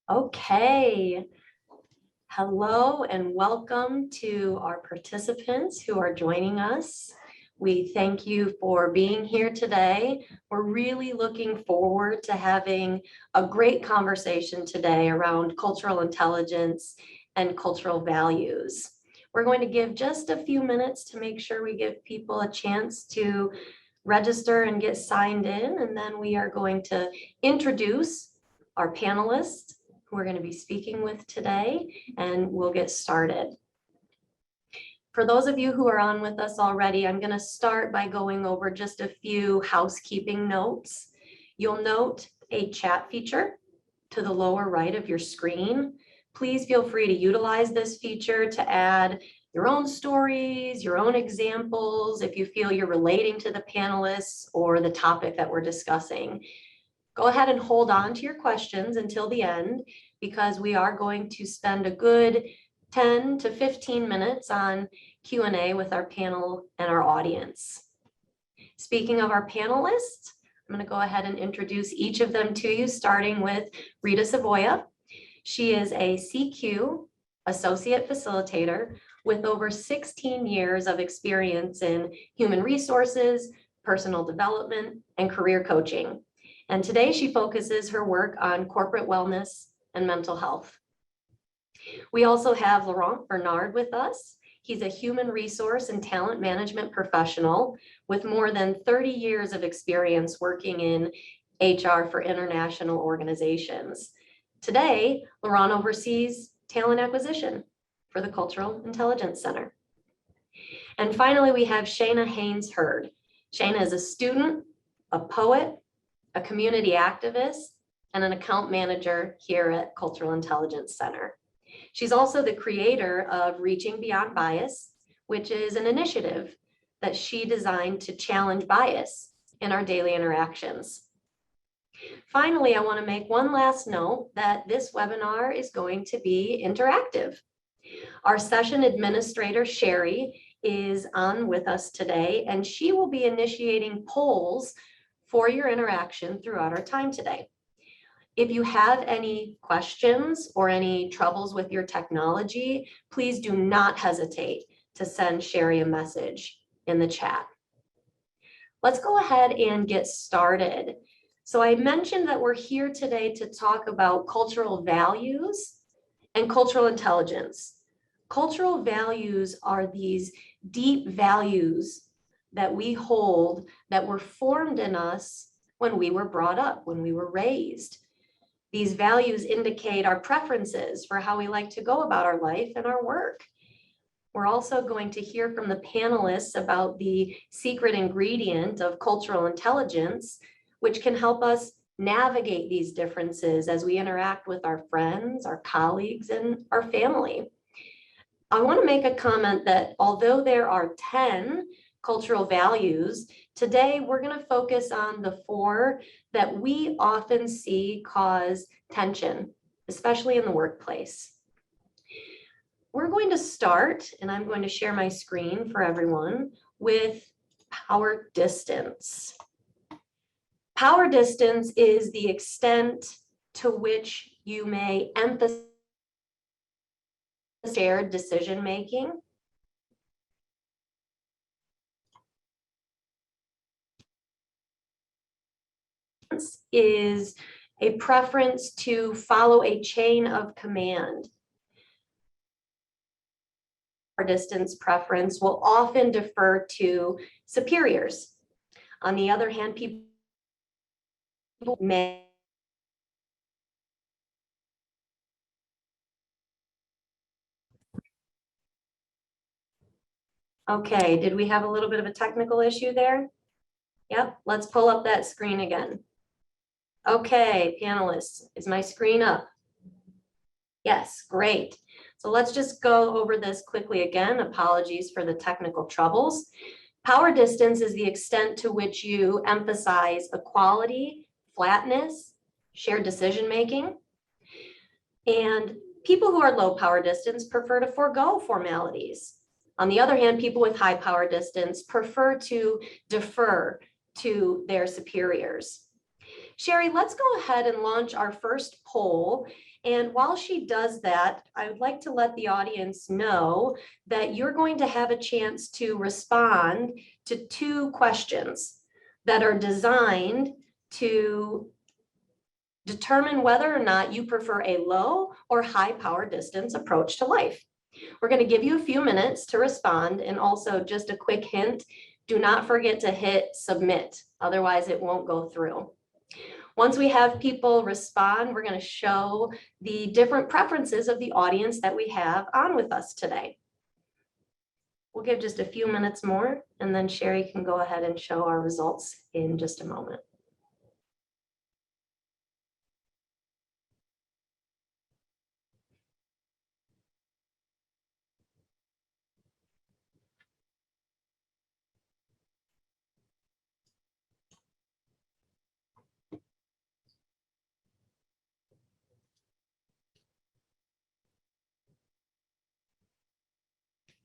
Okay. Hello and welcome to our participants who are joining us. We thank you for being here today. We're really looking forward to having a great conversation today around cultural intelligence and cultural values. We're going to give just a few minutes to make sure we give people a chance to register and get signed in, and then we are going to introduce our panelists who we're going to be speaking with today, and we'll get started. For those of you who are on with us already, I'm going to start by going over just a few housekeeping notes. You'll note a chat feature to the lower right of your screen. Please feel free to utilize this feature to add your own stories, your own examples, if you feel you're relating to the panelists or the topic that we're discussing. Go ahead and hold on to your questions until the end, because we are going to spend a good 10 to 15 minutes on Q&A with our panel and our audience. Speaking of our panelists, I'm going to go ahead and introduce each of them to you, starting with Rita Savoya. She is a CQ Associate Facilitator with over 16 years of experience in human resources, personal development, and career coaching. And today she focuses her work on corporate wellness and mental health. We also have Laurent Bernard with us. He's a human resource and talent management professional with more than 30 years of experience working in HR for international organizations. Today, Laurent oversees talent acquisition for the Cultural Intelligence Center. And finally, we have Shayna Haynes-Hurd. Shayna is a student, a poet, a community activist, and an account manager here at Cultural Intelligence Center. She's also the creator of Reaching Beyond Bias, which is an initiative that she designed to challenge bias in our daily interactions. Finally, I want to make one last note that this webinar is going to be interactive. Our session administrator, Sherry, is on with us today, and she will be initiating polls for your interaction throughout our time today. If you have any questions or any troubles with your technology, please do not hesitate to send Sherry a message in the chat. Let's go ahead and get started. So I mentioned that we're here today to talk about cultural values and cultural intelligence. Cultural values are these deep values that we hold that were formed in us when we were brought up, when we were raised. These values indicate our preferences for how we like to go about our life and our work. We're also going to hear from the panelists about the secret ingredient of cultural intelligence, which can help us navigate these differences as we interact with our friends, our colleagues, and our family. I want to make a comment that although there are 10 cultural values, today we're going to focus on the 4 that we often see cause tension, especially in the workplace. We're going to start, and I'm going to share my screen for everyone, with power distance. Power distance is the extent to which you may emphasize shared decision making, is a preference to follow a chain of command. Our distance preference will often defer to superiors. On the other hand, people may Okay, did we have a little bit of a technical issue there? Yep, let's pull up that screen again. Okay, panelists, is my screen up? Yes, great. So let's just go over this quickly again. Apologies for the technical troubles. Power distance is the extent to which you emphasize equality, flatness, shared decision making. And people who are low power distance prefer to forego formalities. On the other hand, people with high power distance prefer to defer to their superiors. Sherry, let's go ahead and launch our first poll. And while she does that, I would like to let the audience know that you're going to have a chance to respond to 2 questions that are designed to determine whether or not you prefer a low or high power distance approach to life. We're going to give you a few minutes to respond, and also just a quick hint, do not forget to hit submit, otherwise it won't go through. Once we have people respond, we're going to show the different preferences of the audience that we have on with us today. We'll give just a few minutes more, and then Sherry can go ahead and show our results in just a moment.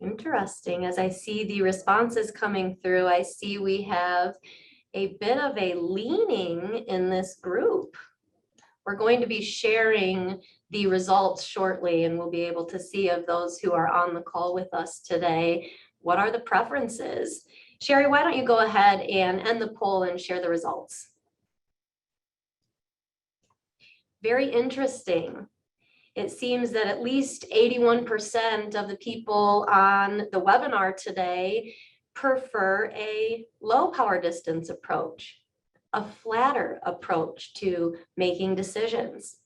Interesting. As I see the responses coming through, I see we have a bit of a leaning in this group. We're going to be sharing the results shortly, and we'll be able to see of those who are on the call with us today, what are the preferences? Sherry, why don't you go ahead and end the poll and share the results? Very interesting. It seems that at least 81% of the people on the webinar today prefer a low power distance approach, a flatter approach to making decisions.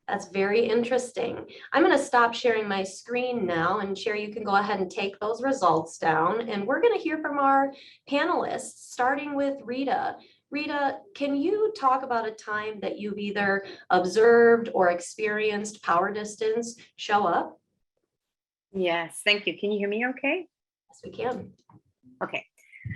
That's very interesting. I'm going to stop sharing my screen now, and Sherry, you can go ahead and take those results down, and we're going to hear from our panelists, starting with Rita. Rita, can you talk about a time that you've either observed or experienced power distance show up? Yes, thank you. Can you hear me okay? Yes, we can. Okay,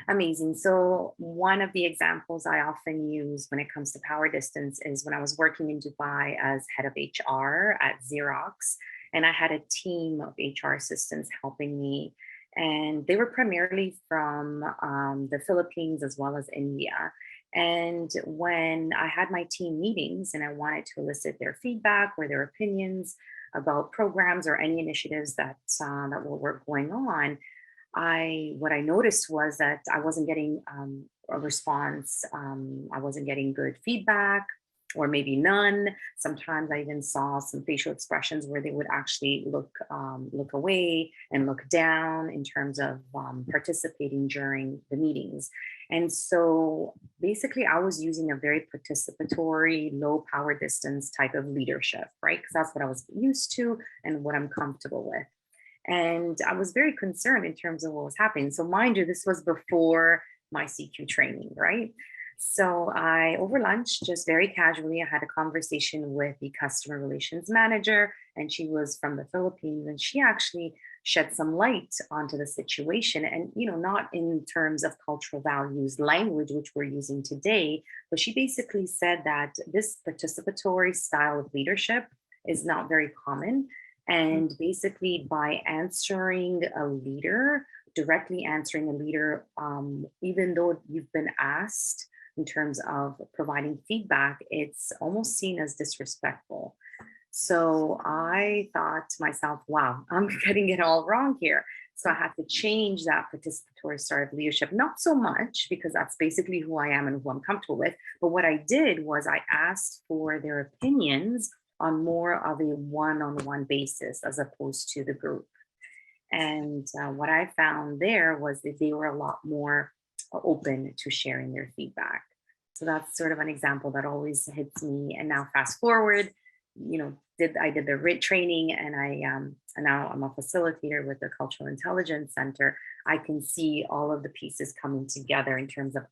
amazing. So one of the examples I often use when it comes to power distance is when I was working in Dubai as head of HR at Xerox, and I had a team of HR assistants helping me, and they were primarily from the Philippines as well as India. And when I had my team meetings and I wanted to elicit their feedback or their opinions about programs or any initiatives that were going on, what I noticed was that I wasn't getting a response. I wasn't getting good feedback, or maybe none. Sometimes I even saw some facial expressions where they would actually look away and look down in terms of participating during the meetings. And so basically, I was using a very participatory, low power distance type of leadership, right? Because that's what I was used to and what I'm comfortable with. And I was very concerned in terms of what was happening. So mind you, this was before my CQ training, right? So over lunch, just very casually, I had a conversation with the customer relations manager, and she was from the Philippines, and she actually shed some light onto the situation. And, not in terms of cultural values, language, which we're using today, but she basically said that this participatory style of leadership is not very common. And basically, by directly answering a leader, even though you've been asked in terms of providing feedback, it's almost seen as disrespectful. So I thought to myself, wow, I'm getting it all wrong here. So I had to change that participatory style of leadership, not so much because that's basically who I am and who I'm comfortable with. But what I did was I asked for their opinions on more of a one-on-one basis as opposed to the group. And what I found there was that they were a lot more open to sharing their feedback. So that's sort of an example that always hits me. And now fast forward, I did the RIT training, and and now I'm a facilitator with the Cultural Intelligence Center. I can see all of the pieces coming together in terms of,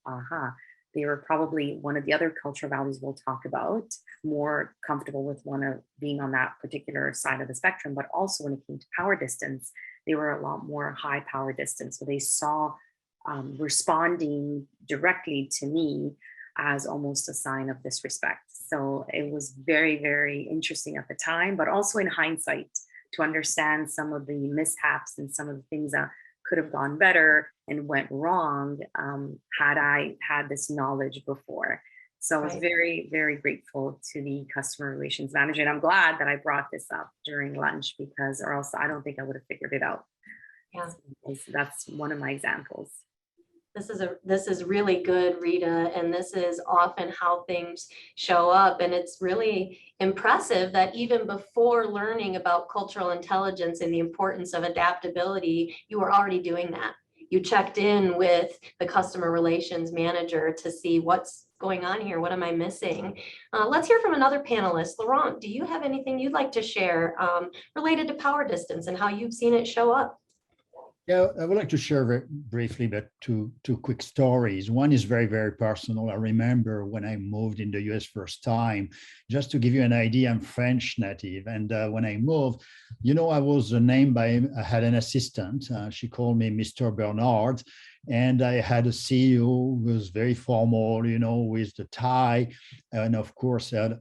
they were probably one of the other cultural values we'll talk about, more comfortable with one of being on that particular side of the spectrum. But also when it came to power distance, they were a lot more high power distance. So they saw responding directly to me as almost a sign of disrespect. So it was very, very interesting at the time, but also in hindsight to understand some of the mishaps and some of the things that could have gone better and went wrong had I had this knowledge before. So I was Right. very, very grateful to the customer relations manager. And I'm glad that I brought this up during lunch, because or else I don't think I would have figured it out. Yeah. So that's one of my examples. This is really good, Rita, and this is often how things show up. And it's really impressive that even before learning about cultural intelligence and the importance of adaptability, you were already doing that. You checked in with the customer relations manager to see what's going on here. What am I missing? Let's hear from another panelist. Laurent, do you have anything you'd like to share related to power distance and how you've seen it show up? Yeah, I would like to share very briefly, but two quick stories. One is very, very personal. I remember when I moved in the US first time, just to give you an idea, I'm French native. And when I moved, I was named I had an assistant. She called me Mr. Bernard. And I had a CEO who was very formal, with the tie. And of course, it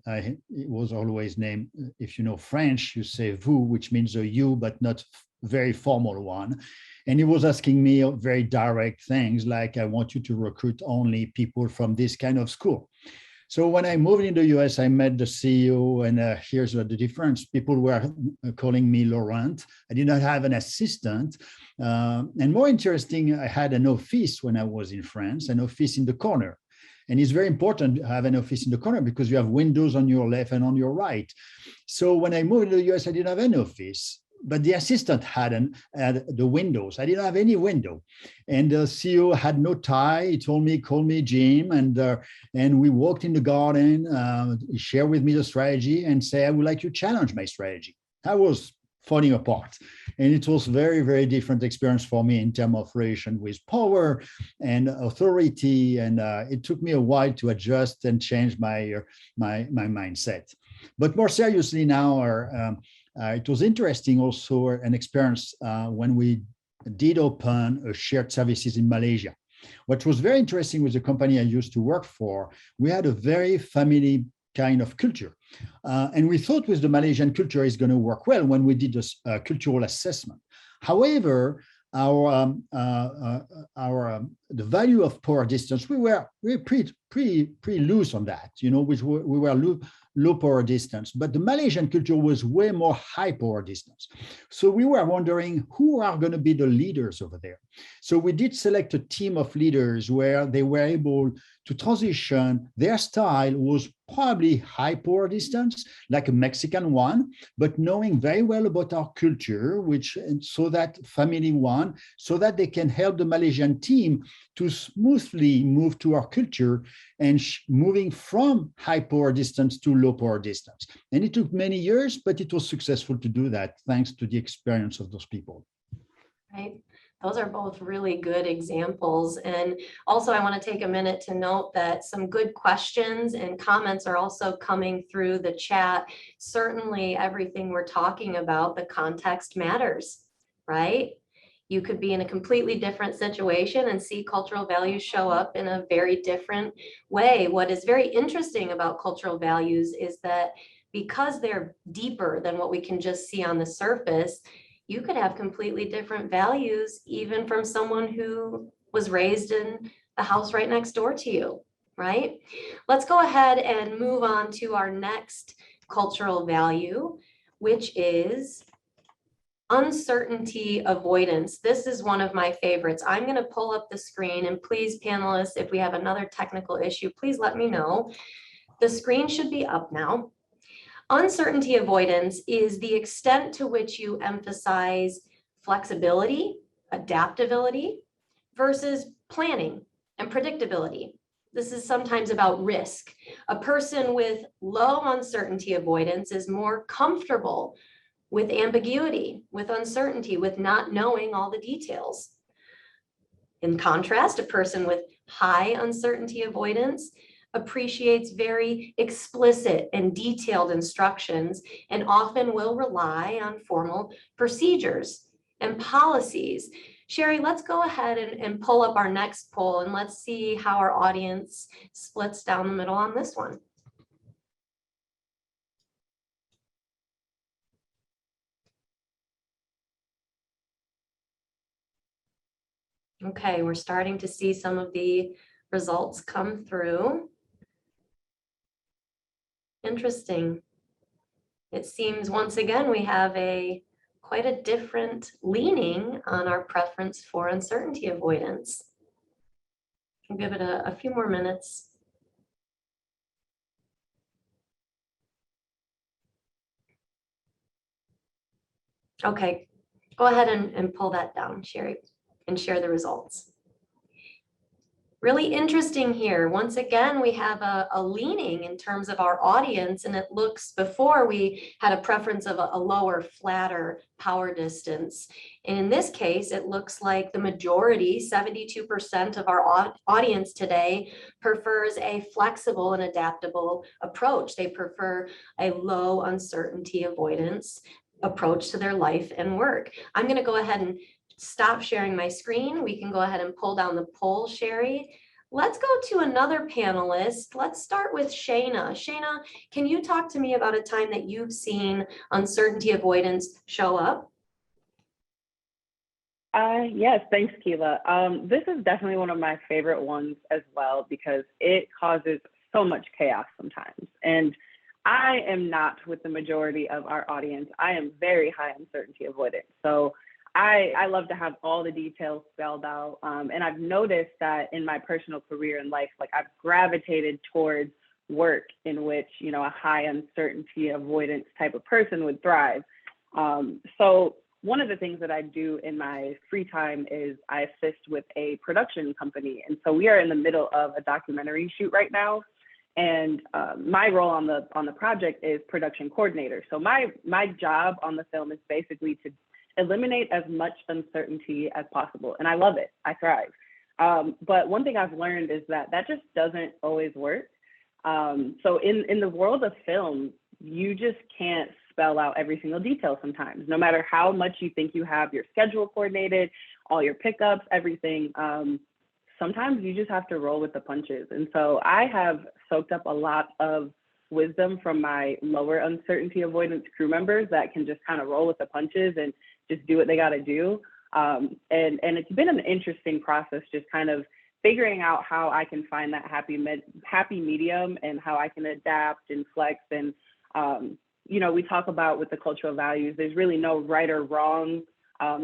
was always named, if you know French, you say vous, which means a you, but not very formal one. And he was asking me very direct things like, I want you to recruit only people from this kind of school. So when I moved in the US, I met the CEO, and here's the difference. People were calling me Laurent. I did not have an assistant. And more interesting, I had an office when I was in France, an office in the corner. And it's very important to have an office in the corner because you have windows on your left and on your right. So when I moved to the US, I didn't have any office. But the assistant had the windows. I didn't have any window, and the CEO had no tie. He told me, "Call me Jim," and we walked in the garden. He shared with me the strategy and say, "I would like you to challenge my strategy." I was falling apart, and it was very, very different experience for me in terms of relation with power and authority. And it took me a while to adjust and change my mindset. But more seriously now, it was interesting also an experience when we did open a shared services in Malaysia. What was very interesting with the company I used to work for, we had a very family kind of culture. And we thought with the Malaysian culture is going to work well when we did this cultural assessment. However, the value of power distance, we were pretty loose on that, which we were low power distance, but the Malaysian culture was way more high power distance. So we were wondering who are going to be the leaders over there. So we did select a team of leaders where they were able to transition. Their style was probably high power distance, like a Mexican one, but knowing very well about our culture, so that family one, so that they can help the Malaysian team to smoothly move to our culture and moving from high power distance to low power distance. And it took many years, but it was successful to do that thanks to the experience of those people. Right. Those are both really good examples. And also, I want to take a minute to note that some good questions and comments are also coming through the chat. Certainly, everything we're talking about, the context matters, right? You could be in a completely different situation and see cultural values show up in a very different way. What is very interesting about cultural values is that because they're deeper than what we can just see on the surface, you could have completely different values even from someone who was raised in the house right next door to you, right? Let's go ahead and move on to our next cultural value, which is uncertainty avoidance. This is one of my favorites. I'm going to pull up the screen, and please, panelists, if we have another technical issue, please let me know. The screen should be up now. Uncertainty avoidance is the extent to which you emphasize flexibility, adaptability versus planning and predictability. This is sometimes about risk. A person with low uncertainty avoidance is more comfortable with ambiguity, with uncertainty, with not knowing all the details. In contrast, a person with high uncertainty avoidance appreciates very explicit and detailed instructions and often will rely on formal procedures and policies. Sherry, let's go ahead and pull up our next poll, and let's see how our audience splits down the middle on this one. Okay, we're starting to see some of the results come through. Interesting. It seems once again we have quite a different leaning on our preference for uncertainty avoidance. I'll give it a few more minutes. Okay, go ahead and pull that down, Sherry, and share the results. Really interesting here. Once again, we have a leaning in terms of our audience, and it looks, before we had a preference of a lower, flatter power distance. And in this case, it looks like the majority, 72% of our audience today, prefers a flexible and adaptable approach. They prefer a low uncertainty avoidance approach to their life and work. I'm going to go ahead and stop sharing my screen. We can go ahead and pull down the poll, Sherry. Let's go to another panelist. Let's start with Shayna. Shayna, can you talk to me about a time that you've seen uncertainty avoidance show up? Yes, thanks, Keela. This is definitely one of my favorite ones as well, because it causes so much chaos sometimes. And I am not with the majority of our audience. I am very high uncertainty avoidant. So I love to have all the details spelled out. And I've noticed that in my personal career and life, like I've gravitated towards work in which, you know, a high uncertainty avoidance type of person would thrive. So one of the things that I do in my free time is I assist with a production company. And so we are in the middle of a documentary shoot right now. And my role on the project is production coordinator. So my job on the film is basically to eliminate as much uncertainty as possible. And I love it, I thrive. But one thing I've learned is that just doesn't always work. So in the world of film, you just can't spell out every single detail sometimes, no matter how much you think you have your schedule coordinated, all your pickups, everything. Sometimes you just have to roll with the punches. And so I have soaked up a lot of wisdom from my lower uncertainty avoidance crew members that can just kind of roll with the punches and just do what they got to do. And it's been an interesting process, just kind of figuring out how I can find that happy medium and how I can adapt and flex. And, you know, we talk about with the cultural values, there's really no right or wrong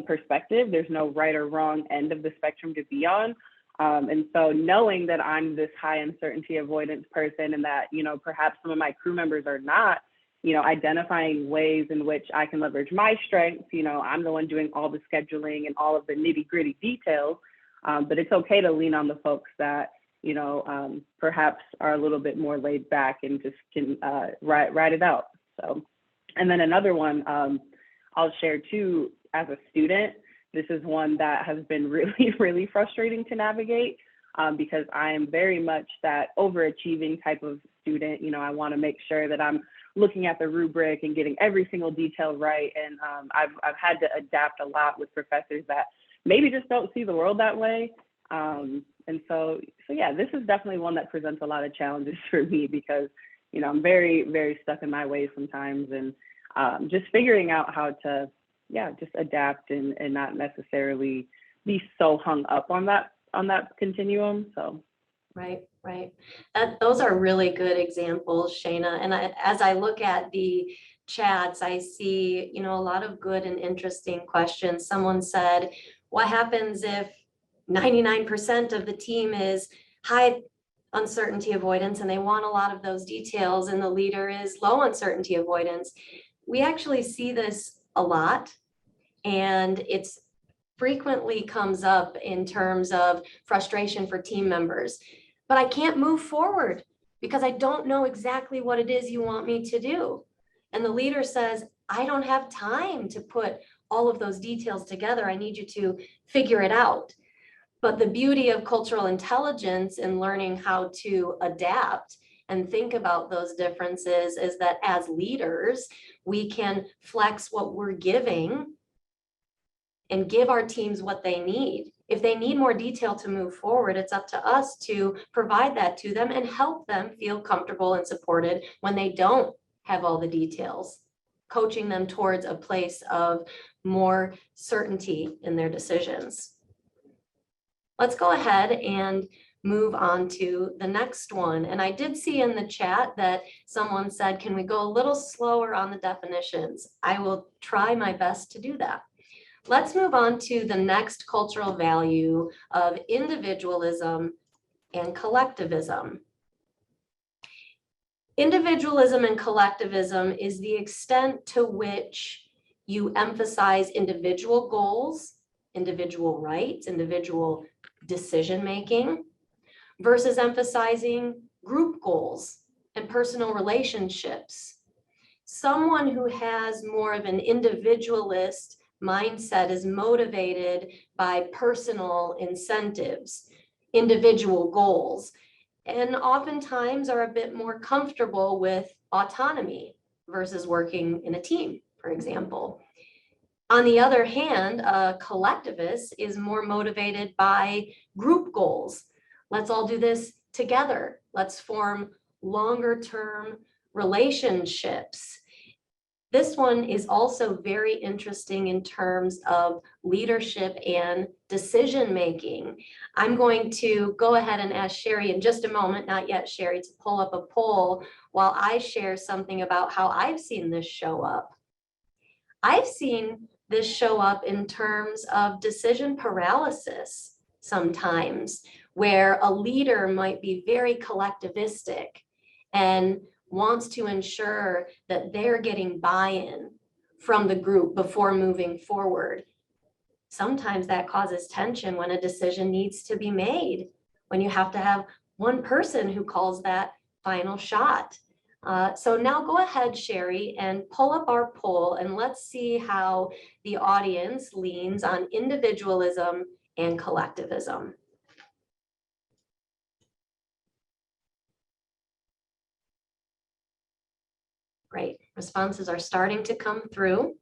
perspective. There's no right or wrong end of the spectrum to be on. And so knowing that I'm this high uncertainty avoidance person and that, you know, perhaps some of my crew members are not, you know, identifying ways in which I can leverage my strengths. You know, I'm the one doing all the scheduling and all of the nitty gritty details, but it's okay to lean on the folks that, you know, perhaps are a little bit more laid back and just can ride it out. So, and then another one I'll share too, as a student. This is one that has been really, really frustrating to navigate because I am very much that overachieving type of student. You know, I want to make sure that I'm looking at the rubric and getting every single detail right. And I've had to adapt a lot with professors that maybe just don't see the world that way. And so yeah, this is definitely one that presents a lot of challenges for me because, you know, I'm very, very stuck in my ways sometimes, and just figuring out how to, just adapt and not necessarily be so hung up on that continuum. So. Right. Those are really good examples, Shayna. And as I look at the chats, I see, you know, a lot of good and interesting questions. Someone said, what happens if 99% of the team is high uncertainty avoidance and they want a lot of those details and the leader is low uncertainty avoidance? We actually see this a lot, and it's frequently comes up in terms of frustration for team members. But I can't move forward because I don't know exactly what it is you want me to do. And the leader says, I don't have time to put all of those details together. I need you to figure it out. But the beauty of cultural intelligence and learning how to adapt and think about those differences is that as leaders, we can flex what we're giving and give our teams what they need. If they need more detail to move forward, it's up to us to provide that to them and help them feel comfortable and supported when they don't have all the details, coaching them towards a place of more certainty in their decisions. Let's go ahead and move on to the next one. And I did see in the chat that someone said, can we go a little slower on the definitions? I will try my best to do that. Let's move on to the next cultural value of individualism and collectivism. Individualism and collectivism is the extent to which you emphasize individual goals, individual rights, individual decision-making, versus emphasizing group goals and personal relationships. Someone who has more of an individualist mindset is motivated by personal incentives, individual goals, and oftentimes are a bit more comfortable with autonomy versus working in a team, for example. On the other hand, a collectivist is more motivated by group goals. Let's all do this together. Let's form longer-term relationships. This one is also very interesting in terms of leadership and decision-making. I'm going to go ahead and ask Sherry in just a moment, not yet Sherry, to pull up a poll while I share something about how I've seen this show up. I've seen this show up in terms of decision paralysis sometimes, where a leader might be very collectivistic and wants to ensure that they're getting buy-in from the group before moving forward. Sometimes that causes tension when a decision needs to be made, when you have to have one person who calls that final shot. So now go ahead, Sherry, and pull up our poll and let's see how the audience leans on individualism and collectivism. Great, responses are starting to come through.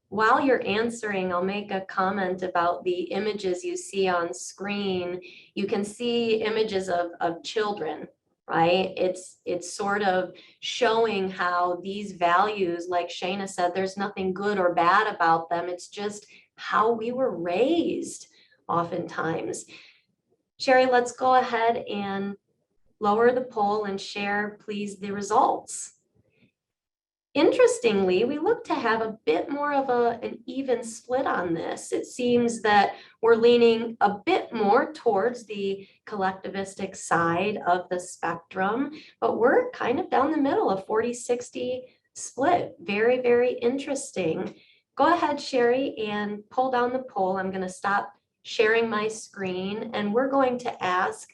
While you're answering, I'll make a comment about the images you see on screen. You can see images of children, right? It's sort of showing how these values, like Shayna said, there's nothing good or bad about them. It's just how we were raised oftentimes. Sherry, let's go ahead and lower the poll and share, please, the results. Interestingly, we look to have a bit more of an even split on this. It seems that we're leaning a bit more towards the collectivistic side of the spectrum, but we're kind of down the middle, a 40-60 split. Very, very interesting. Go ahead, Sherry, and pull down the poll. I'm going to stop sharing my screen, and we're going to ask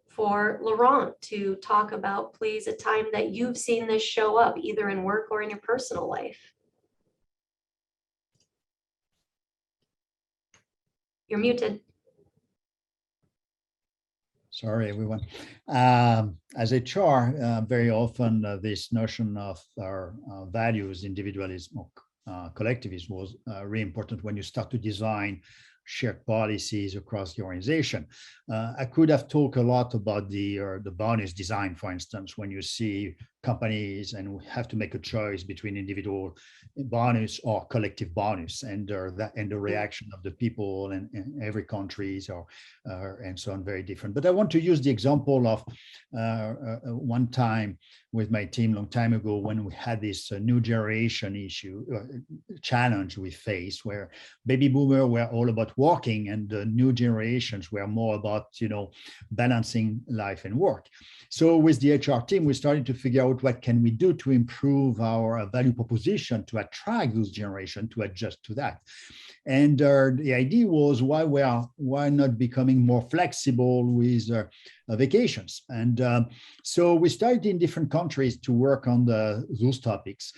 for Laurent to talk about, please, a time that you've seen this show up, either in work or in your personal life. You're muted. Sorry, everyone. As HR, very often this notion of our values, individualism or collectivism, was really important when you start to design shared policies across the organization. I could have talked a lot about the bonus design, for instance, when you see companies and we have to make a choice between individual bonus or collective bonus, and the reaction of the people in every countries and so on, very different. But I want to use the example of one time with my team long time ago when we had this new generation issue challenge we faced, where baby boomers were all about working and the new generations were more about balancing life and work. So with the HR team, we started to figure out what can we do to improve our value proposition to attract those generations, to adjust to that. And the idea was why not becoming more flexible with vacations. And so we started in different countries to work on those topics.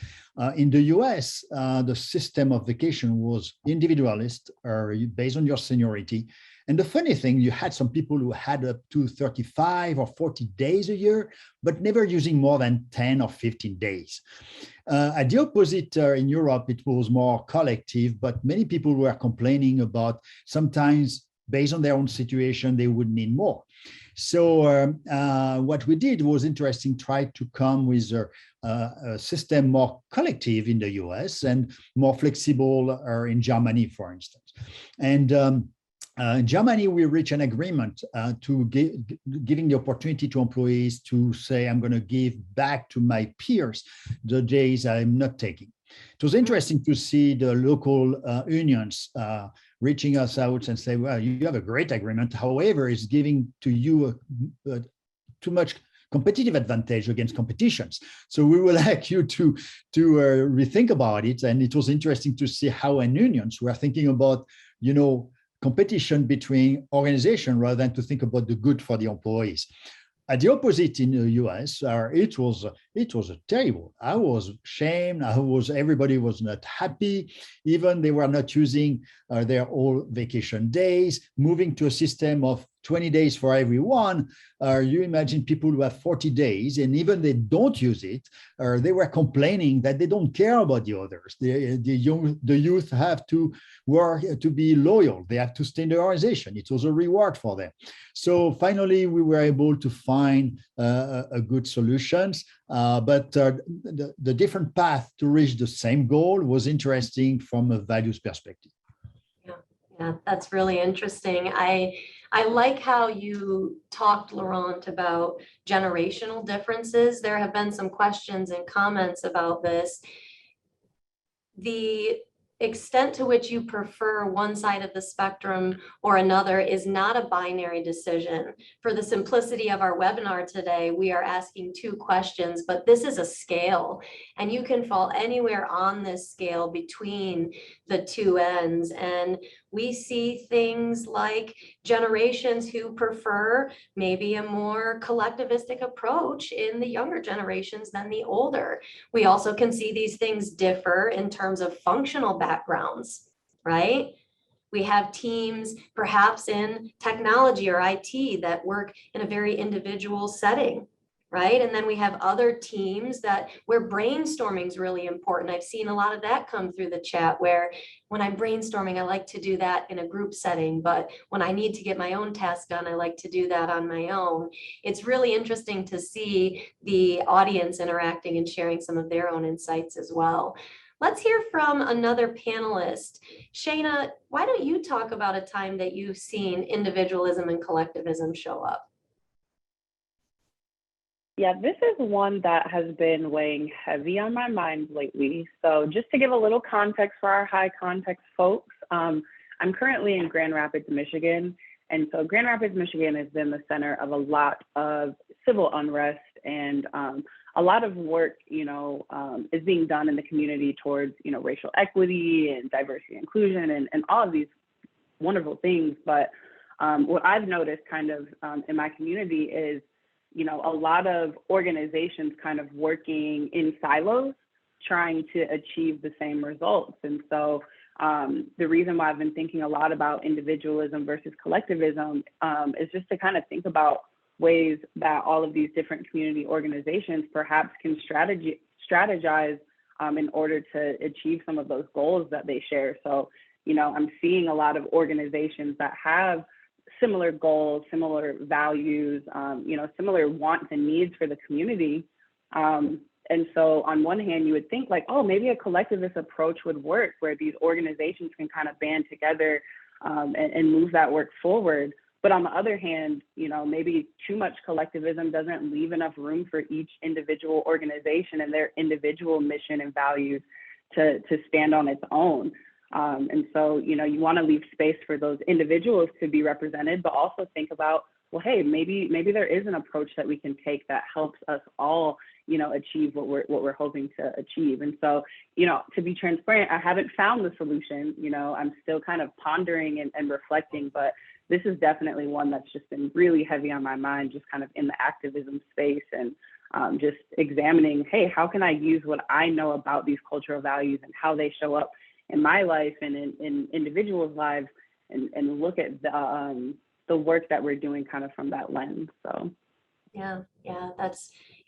In the US, the system of vacation was individualist, or based on your seniority. And the funny thing, you had some people who had up to 35 or 40 days a year, but never using more than 10 or 15 days. At the opposite, in Europe, it was more collective, but many people were complaining about sometimes based on their own situation, they would need more. So what we did was interesting, tried to come with a system more collective in the US and more flexible in Germany, for instance. And in Germany, we reached an agreement to giving the opportunity to employees to say, I'm going to give back to my peers the days I'm not taking. It was interesting to see the local unions reaching us out and say, well, you have a great agreement. However, it's giving to you too much competitive advantage against competitions. So we would like you to rethink about it. And it was interesting to see how in unions were thinking about, competition between organizations rather than to think about the good for the employees. At the opposite in the US, it was terrible. I was ashamed. Everybody was not happy. Even they were not using their all vacation days, moving to a system of 20 days for everyone. You imagine people who have 40 days and even they don't use it, they were complaining that they don't care about the others. The youth have to work to be loyal. They have to stay in the organization. It was a reward for them. So finally, we were able to find a good solutions. But the different path to reach the same goal was interesting from a values perspective. Yeah, that's really interesting. I like how you talked, Laurent, about generational differences. There have been some questions and comments about this. The extent to which you prefer one side of the spectrum or another is not a binary decision. For the simplicity of our webinar today, we are asking two questions, but this is a scale, and you can fall anywhere on this scale between the two ends. And we see things like generations who prefer maybe a more collectivistic approach in the younger generations than the older. We also can see these things differ in terms of functional backgrounds, right? We have teams perhaps in technology or IT that work in a very individual setting, right? And then we have other teams where brainstorming is really important. I've seen a lot of that come through the chat, where when I'm brainstorming, I like to do that in a group setting, but when I need to get my own task done, I like to do that on my own. It's really interesting to see the audience interacting and sharing some of their own insights as well. Let's hear from another panelist. Shayna, why don't you talk about a time that you've seen individualism and collectivism show up? Yeah, this is one that has been weighing heavy on my mind lately. So just to give a little context for our high context folks, I'm currently in Grand Rapids, Michigan. And so Grand Rapids, Michigan has been the center of a lot of civil unrest, and a lot of work, is being done in the community towards, racial equity and diversity and inclusion and all of these wonderful things. But what I've noticed kind of in my community is, a lot of organizations kind of working in silos, trying to achieve the same results. And so the reason why I've been thinking a lot about individualism versus collectivism is just to kind of think about ways that all of these different community organizations perhaps can strategize in order to achieve some of those goals that they share. So, I'm seeing a lot of organizations that have similar goals, similar values, similar wants and needs for the community. And so on one hand, you would think like, oh, maybe a collectivist approach would work, where these organizations can kind of band together and move that work forward. But on the other hand, maybe too much collectivism doesn't leave enough room for each individual organization and their individual mission and values to stand on its own. And so, you want to leave space for those individuals to be represented, but also think about, well, hey, maybe there is an approach that we can take that helps us all, achieve what we're hoping to achieve. And so, to be transparent, I haven't found the solution. I'm still kind of pondering and reflecting, but this is definitely one that's just been really heavy on my mind, just kind of in the activism space, and just examining, hey, how can I use what I know about these cultural values and how they show up in my life and in individuals' lives, and look at the work that we're doing kind of from that lens. So yeah,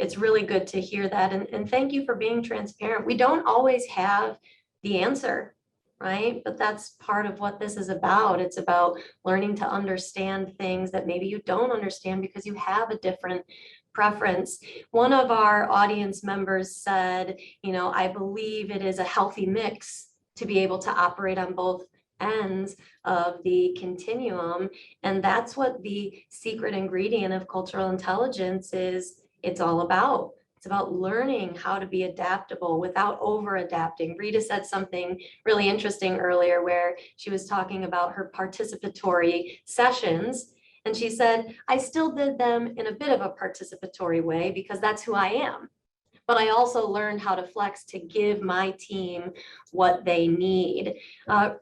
it's really good to hear that. And thank you for being transparent. We don't always have the answer, right? But that's part of what this is about. It's about learning to understand things that maybe you don't understand because you have a different preference. One of our audience members said, I believe it is a healthy mix to be able to operate on both ends of the continuum. And that's what the secret ingredient of cultural intelligence is. It's all about. It's about learning how to be adaptable without over adapting. Rita said something really interesting earlier where she was talking about her participatory sessions. And she said, I still did them in a bit of a participatory way because that's who I am. But I also learned how to flex to give my team what they need.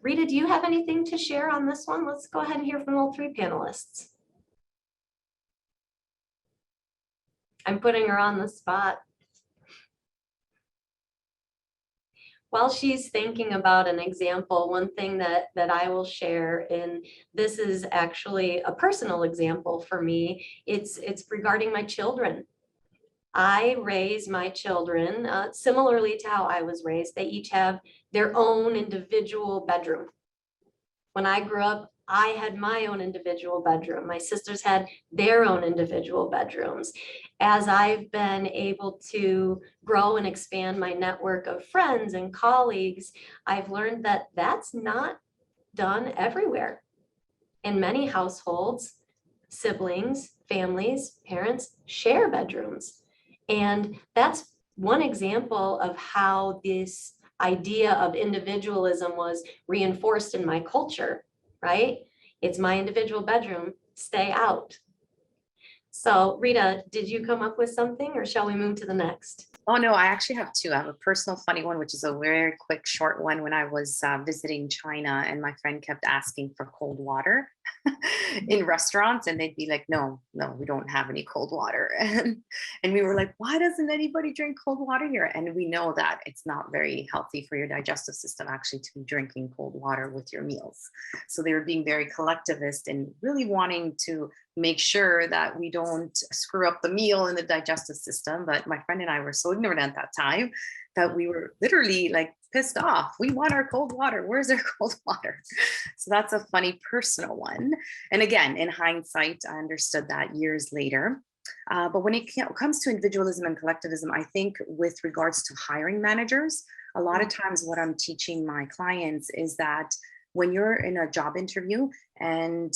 Rita, do you have anything to share on this one? Let's go ahead and hear from all three panelists. I'm putting her on the spot. While she's thinking about an example, one thing that I will share, and this is actually a personal example for me, it's regarding my children. I raise my children similarly to how I was raised. They each have their own individual bedroom. When I grew up, I had my own individual bedroom. My sisters had their own individual bedrooms. As I've been able to grow and expand my network of friends and colleagues, I've learned that that's not done everywhere. In many households, siblings, families, parents share bedrooms. And that's one example of how this idea of individualism was reinforced in my culture, right? It's my individual bedroom, stay out. So Rita, did you come up with something or shall we move to the next? Oh, no, I actually have two. I have a personal funny one, which is a very quick, short one. When I was visiting China and my friend kept asking for cold water in restaurants, and they'd be like, no, we don't have any cold water. And we were like, why doesn't anybody drink cold water here? And we know that it's not very healthy for your digestive system actually to be drinking cold water with your meals. So they were being very collectivist and really wanting to make sure that we don't screw up the meal in the digestive system. But my friend and I were so ignorant at that time that we were literally like pissed off. We want our cold water. Where's our cold water? So that's a funny personal one. And again, in hindsight, I understood that years later. But when it comes to individualism and collectivism, I think with regards to hiring managers, a lot of times what I'm teaching my clients is that when you're in a job interview and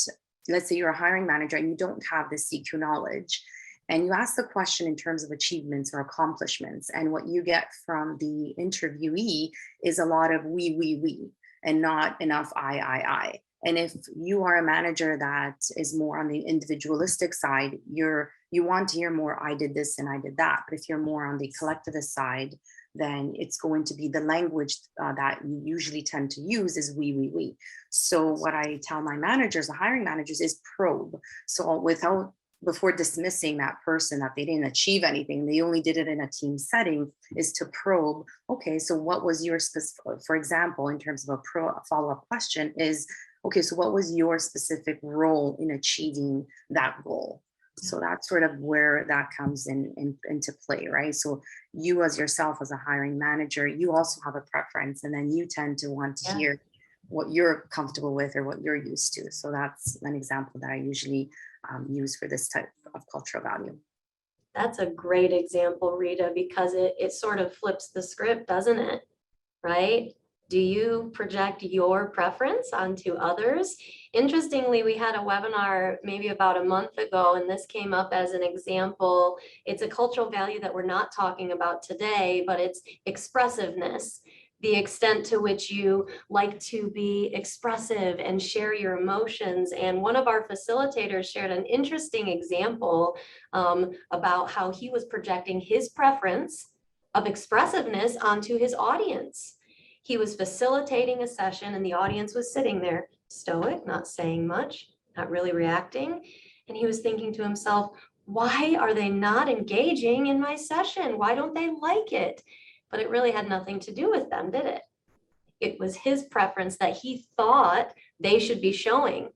let's say you're a hiring manager and you don't have this CQ knowledge, and you ask the question in terms of achievements or accomplishments, and what you get from the interviewee is a lot of we, and not enough I. And if you are a manager that is more on the individualistic side, you want to hear more, I did this and I did that. But if you're more on the collectivist side, then it's going to be the language that you usually tend to use is we. So what I tell my managers, the hiring managers, is probe. So before dismissing that person that they didn't achieve anything, they only did it in a team setting, is to probe, okay, so what was your specific, for example, in terms of a follow-up question is, okay, so what was your specific role in achieving that goal? So that's sort of where that comes into play, right? So you as yourself, as a hiring manager, you also have a preference, and then you tend to want to hear what you're comfortable with or what you're used to. So that's an example that I usually use for this type of cultural value. That's a great example, Rita, because it sort of flips the script, doesn't it? Right? Do you project your preference onto others? Interestingly, we had a webinar maybe about a month ago, and this came up as an example. It's a cultural value that we're not talking about today, but it's expressiveness, the extent to which you like to be expressive and share your emotions. And one of our facilitators shared an interesting example about how he was projecting his preference of expressiveness onto his audience. He was facilitating a session and the audience was sitting there stoic, not saying much, not really reacting. And he was thinking to himself, why are they not engaging in my session? Why don't they like it? But it really had nothing to do with them, did it? It was his preference that he thought they should be showing.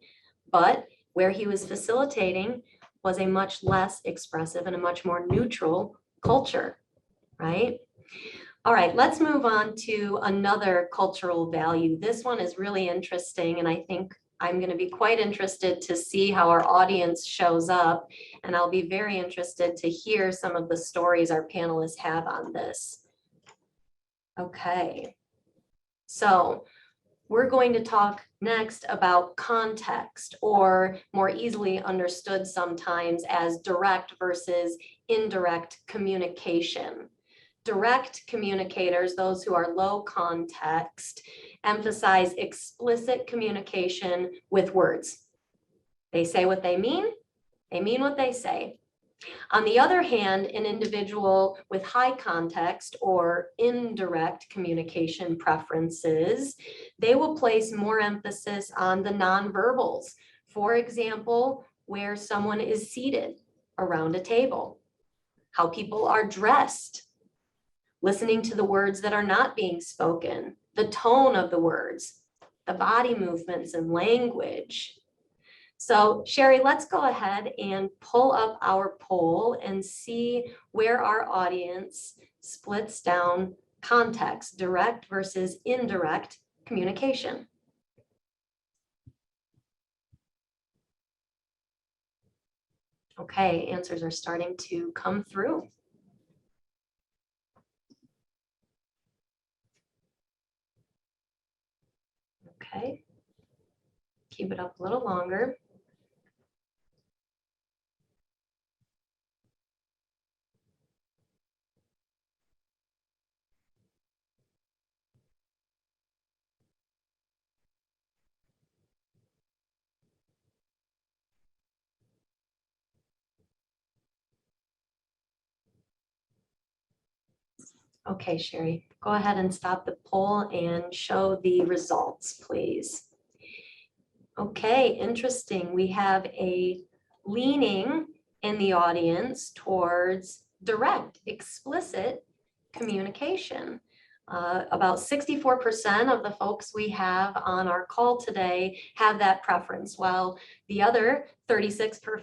But where he was facilitating was a much less expressive and a much more neutral culture, right? All right, let's move on to another cultural value. This one is really interesting, and I think I'm going to be quite interested to see how our audience shows up, and I'll be very interested to hear some of the stories our panelists have on this. Okay, so we're going to talk next about context, or more easily understood sometimes as direct versus indirect communication. Direct communicators, those who are low context, emphasize explicit communication with words. They say what they mean what they say. On the other hand, an individual with high context or indirect communication preferences, they will place more emphasis on the nonverbals. For example, where someone is seated around a table, how people are dressed, listening to the words that are not being spoken, the tone of the words, the body movements and language. So Sherry, let's go ahead and pull up our poll and see where our audience splits down context, direct versus indirect communication. Okay, answers are starting to come through. Okay, keep it up a little longer. Okay, Sherry, go ahead and stop the poll and show the results, please. Okay, interesting. We have a leaning in the audience towards direct, explicit communication. About 64% of the folks we have on our call today have that preference, while the other 36%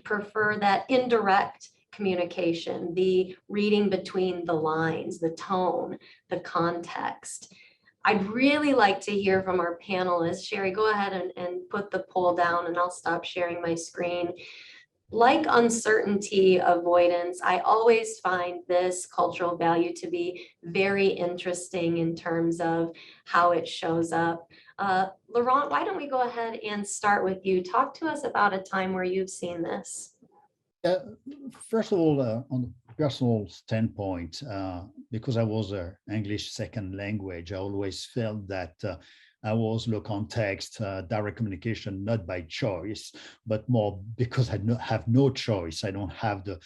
prefer that indirect communication, the reading between the lines, the tone, the context. I'd really like to hear from our panelists. Sherry, go ahead and put the poll down and I'll stop sharing my screen. Like uncertainty avoidance, I always find this cultural value to be very interesting in terms of how it shows up. Laurent, why don't we go ahead and start with you? Talk to us about a time where you've seen this. First of all, on a personal standpoint, because I was an English second language, I always felt that I was low context, direct communication, not by choice, but more because I have no choice. I don't have the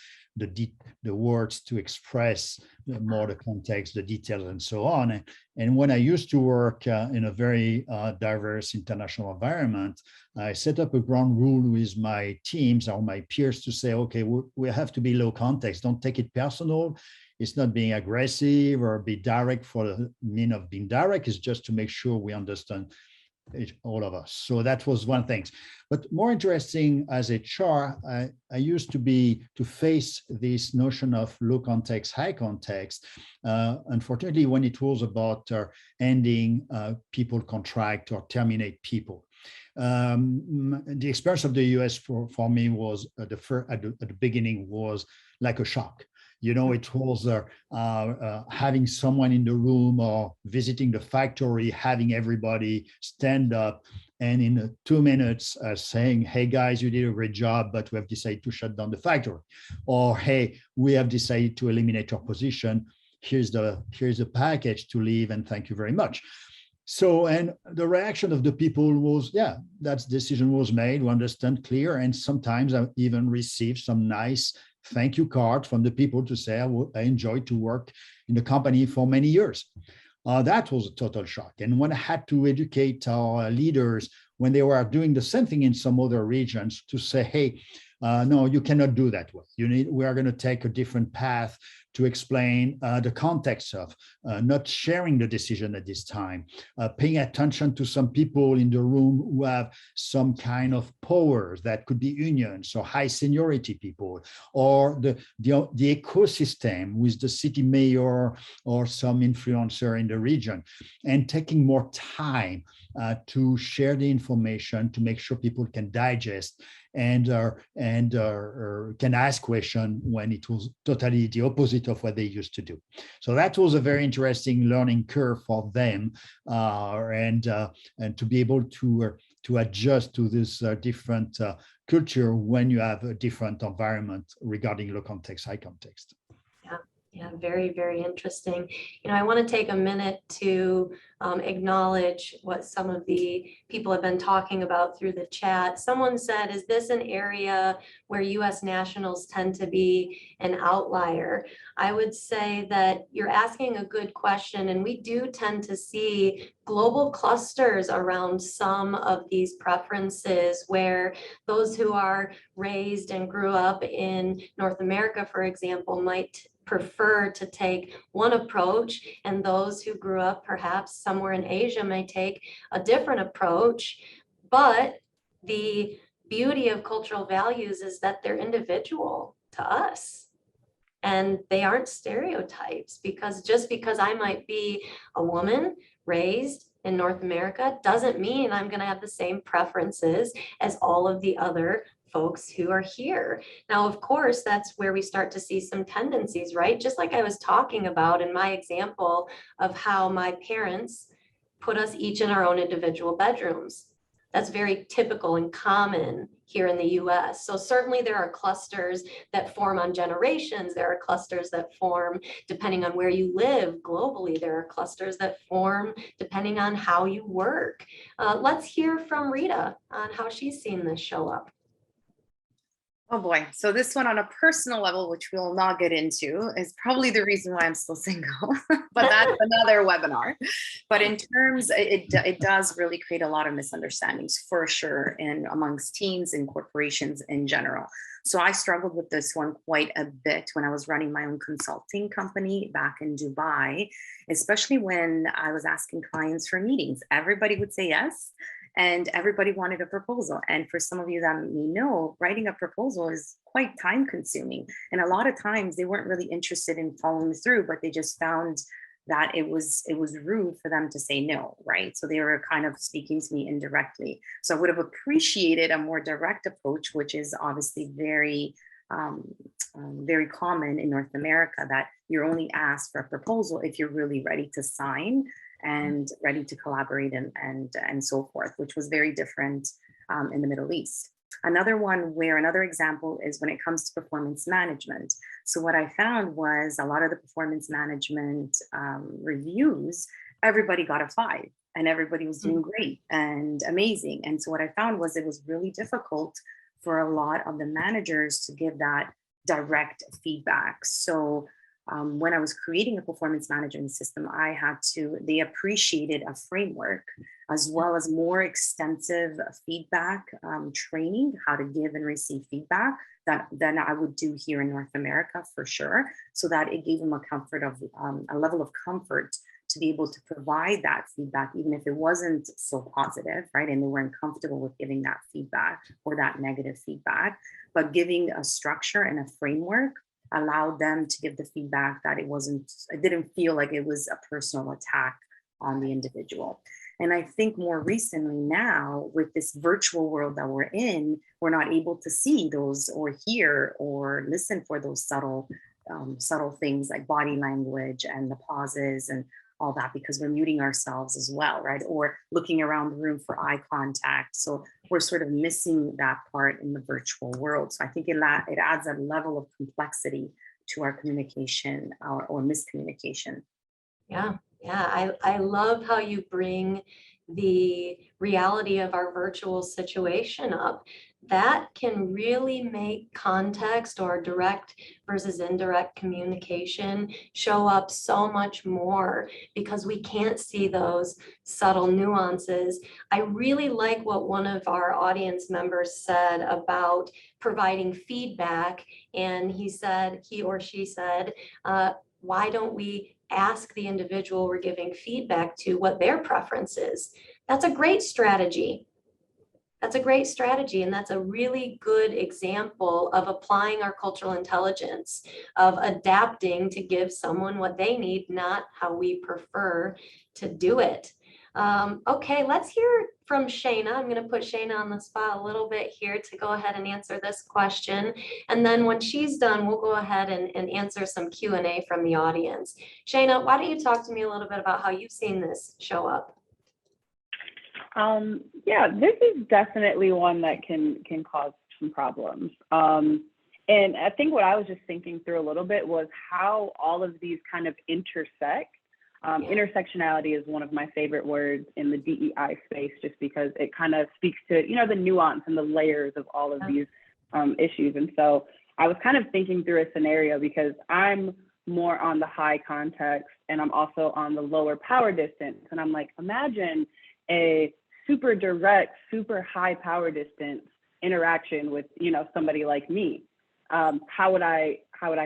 words to express more the context, the details, and so on. And when I used to work in a very diverse international environment, I set up a ground rule with my teams or my peers to say, okay, we have to be low context. Don't take it personal. It's not being aggressive or be direct for the mean of being direct. It's just to make sure we understand all of us. So that was one thing. But more interesting as HR, I used to face this notion of low context, high context. Unfortunately, when it was about ending people contract or terminate people. The experience of the US for me was at the beginning was like a shock. You know, it was having someone in the room or visiting the factory, having everybody stand up and in 2 minutes saying, hey guys, you did a great job, but we have decided to shut down the factory. Or, hey, we have decided to eliminate your position. Here's the package to leave and thank you very much. So, and the reaction of the people was, yeah, that decision was made, we understand, clear. And sometimes I even received some nice thank you card from the people to say, I enjoyed to work in the company for many years. That was a total shock. And when I had to educate our leaders when they were doing the same thing in some other regions to say, hey, No, you cannot do that way. We are going to take a different path to explain the context of not sharing the decision at this time, paying attention to some people in the room who have some kind of powers that could be unions or high seniority people, or the ecosystem with the city mayor or some influencer in the region, and taking more time to share the information to make sure people can digest and can ask questions when it was totally the opposite of what they used to do. So that was a very interesting learning curve for them, and to be able to adjust to this different culture when you have a different environment regarding low context, high context. Yeah, very, very interesting. I want to take a minute to acknowledge what some of the people have been talking about through the chat. Someone said, is this an area where US nationals tend to be an outlier? I would say that you're asking a good question, and we do tend to see global clusters around some of these preferences, where those who are raised and grew up in North America, for example, might prefer to take one approach, and those who grew up perhaps somewhere in Asia may take a different approach. But the beauty of cultural values is that they're individual to us, and they aren't stereotypes, because just because I might be a woman raised in North America doesn't mean I'm going to have the same preferences as all of the other folks who are here. Now, of course, that's where we start to see some tendencies, right? Just like I was talking about in my example of how my parents put us each in our own individual bedrooms. That's very typical and common here in the US. So certainly there are clusters that form on generations. There are clusters that form depending on where you live globally. There are clusters that form depending on how you work. Let's hear from Rita on how she's seen this show up. Oh boy. So this one on a personal level, which we'll not get into, is probably the reason why I'm still single, but that's another webinar. But in terms, it does really create a lot of misunderstandings for sure, and amongst teams and corporations in general. So I struggled with this one quite a bit when I was running my own consulting company back in Dubai, especially when I was asking clients for meetings. Everybody would say yes, and everybody wanted a proposal. And for some of you that may know, writing a proposal is quite time consuming. And a lot of times they weren't really interested in following through, but they just found that it was rude for them to say no, right? So they were kind of speaking to me indirectly. So I would have appreciated a more direct approach, which is obviously very common in North America, that you're only asked for a proposal if you're really ready to sign and ready to collaborate and so forth, which was very different in the Middle East. Another example is when it comes to performance management. So what I found was a lot of the performance management reviews, everybody got a 5 and everybody was doing great and amazing. And so what I found was it was really difficult for a lot of the managers to give that direct feedback. So when I was creating a performance management system, they appreciated a framework as well as more extensive feedback training, how to give and receive feedback than I would do here in North America for sure. So that it gave them a level of comfort to be able to provide that feedback, even if it wasn't so positive, right? And they weren't comfortable with giving that feedback or that negative feedback, but giving a structure and a framework allowed them to give the feedback that it didn't feel like it was a personal attack on the individual. And I think more recently now, with this virtual world that we're in, we're not able to see those or hear or listen for those subtle things like body language and the pauses and all that, because we're muting ourselves as well, right? Or looking around the room for eye contact. So we're sort of missing that part in the virtual world. So I think it adds a level of complexity to our communication or miscommunication. Yeah, I love how you bring the reality of our virtual situation up. that can really make context or direct versus indirect communication show up so much more because we can't see those subtle nuances. I really like what one of our audience members said about providing feedback. And he or she said, why don't we ask the individual we're giving feedback to what their preference is? That's a great strategy. That's a great strategy, and that's a really good example of applying our cultural intelligence, of adapting to give someone what they need, not how we prefer to do it. Okay, let's hear from Shayna. I'm going to put Shayna on the spot a little bit here to go ahead and answer this question. And then when she's done, we'll go ahead and answer some Q&A from the audience. Shayna, why don't you talk to me a little bit about how you've seen this show up? Yeah, this is definitely one that can cause some problems. And I think what I was just thinking through a little bit was how all of these kind of intersect. Intersectionality is one of my favorite words in the DEI space, just because it kind of speaks to, the nuance and the layers of all of these issues. And so I was kind of thinking through a scenario because I'm more on the high context and I'm also on the lower power distance. And I'm like, imagine a super direct, super high power distance interaction with, somebody like me. How would I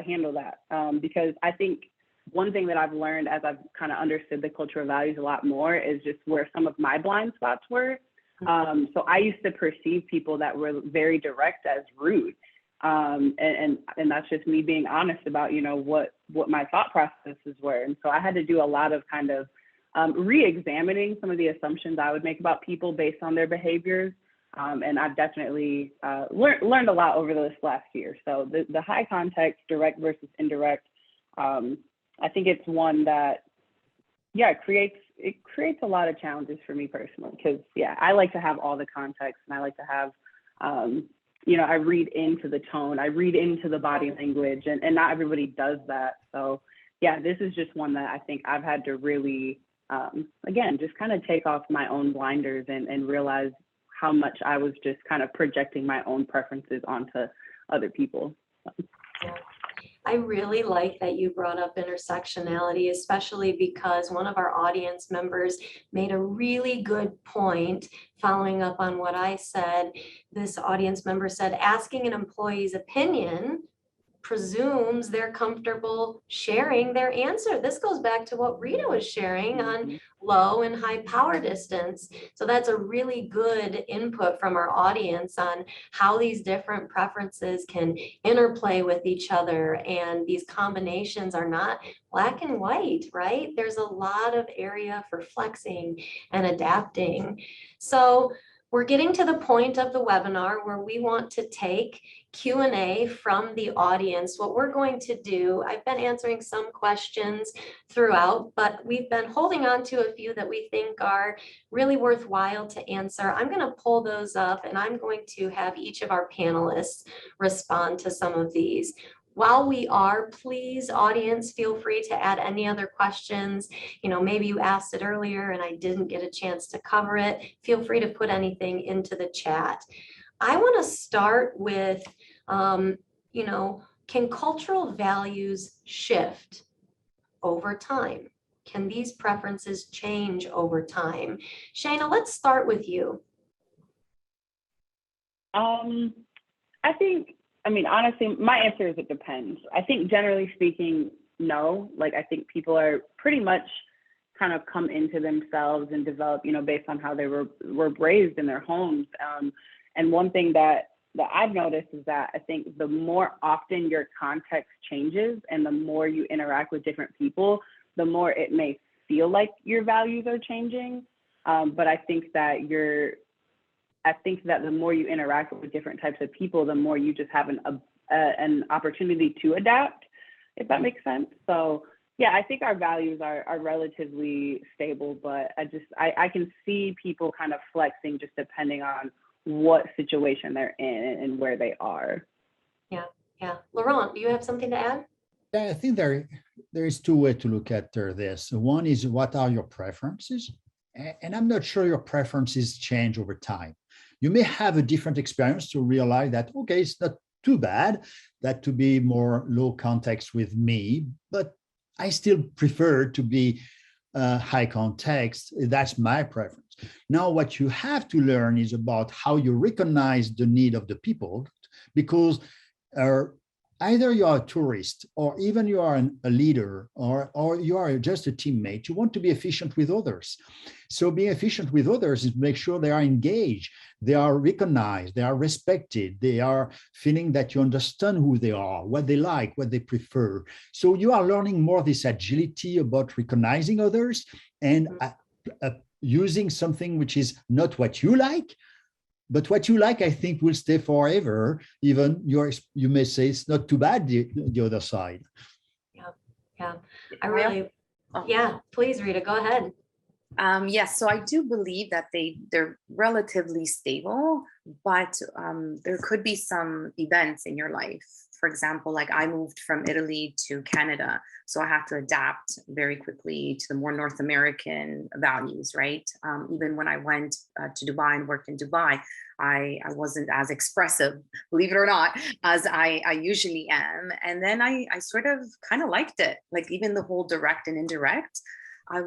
handle that? Because I think one thing that I've learned as I've kind of understood the cultural values a lot more is just where some of my blind spots were. So I used to perceive people that were very direct as rude. And that's just me being honest about, what my thought processes were. And so I had to do a lot of kind of re-examining some of the assumptions I would make about people based on their behaviors. And I've definitely learned a lot over this last year. So the high context, direct versus indirect, I think it's one that, creates a lot of challenges for me personally, because I like to have all the context and I like to have, I read into the tone, I read into the body language, and not everybody does that. So this is just one that I think I've had to really, again, just kind of take off my own blinders and realize how much I was just kind of projecting my own preferences onto other people. Yeah. I really like that you brought up intersectionality, especially because one of our audience members made a really good point following up on what I said. This audience member said, asking an employee's opinion presumes they're comfortable sharing their answer. This goes back to what Rita was sharing on low and high power distance. So that's a really good input from our audience on how these different preferences can interplay with each other. And these combinations are not black and white, right? There's a lot of area for flexing and adapting. So we're getting to the point of the webinar where we want to take Q&A from the audience. What we're going to do, I've been answering some questions throughout, but we've been holding on to a few that we think are really worthwhile to answer. I'm going to pull those up and I'm going to have each of our panelists respond to some of these. While we are, please, audience, feel free to add any other questions. Maybe you asked it earlier and I didn't get a chance to cover it. Feel free to put anything into the chat. I want to start with, can cultural values shift over time? Can these preferences change over time? Shayna, let's start with you. Honestly, my answer is it depends. I think generally speaking, no. I think people are pretty much kind of come into themselves and develop, based on how they were raised in their homes. And one thing that I've noticed is that I think the more often your context changes and the more you interact with different people, the more it may feel like your values are changing. But I think that the more you interact with different types of people, the more you just have an opportunity to adapt, if that makes sense. So I think our values are relatively stable, but I can see people kind of flexing just depending on what situation they're in and where they are. Yeah. Laurent, do you have something to add? Yeah, I think there is two ways to look at this. One is, what are your preferences? And I'm not sure your preferences change over time. You may have a different experience to realize that, okay, it's not too bad that to be more low context with me, but I still prefer to be high context. That's my preference. Now, what you have to learn is about how you recognize the need of the people, because either you are a tourist or even you are a leader or you are just a teammate. You want to be efficient with others. So being efficient with others is make sure they are engaged, they are recognized, they are respected, they are feeling that you understand who they are, what they like, what they prefer. So you are learning more this agility about recognizing others and using something which is not what you like, but what you like, I think, will stay forever. Even you may say it's not too bad, the other side. Yeah. I really, yeah, please, Rita, go ahead. Yes, so I do believe that they're relatively stable, but there could be some events in your life. For example, like I moved from Italy to Canada, so I have to adapt very quickly to the more North American values, right? Even when I went to Dubai and worked in Dubai, I wasn't as expressive, believe it or not, as I usually am. And then I sort of kind of liked it, like even the whole direct and indirect. I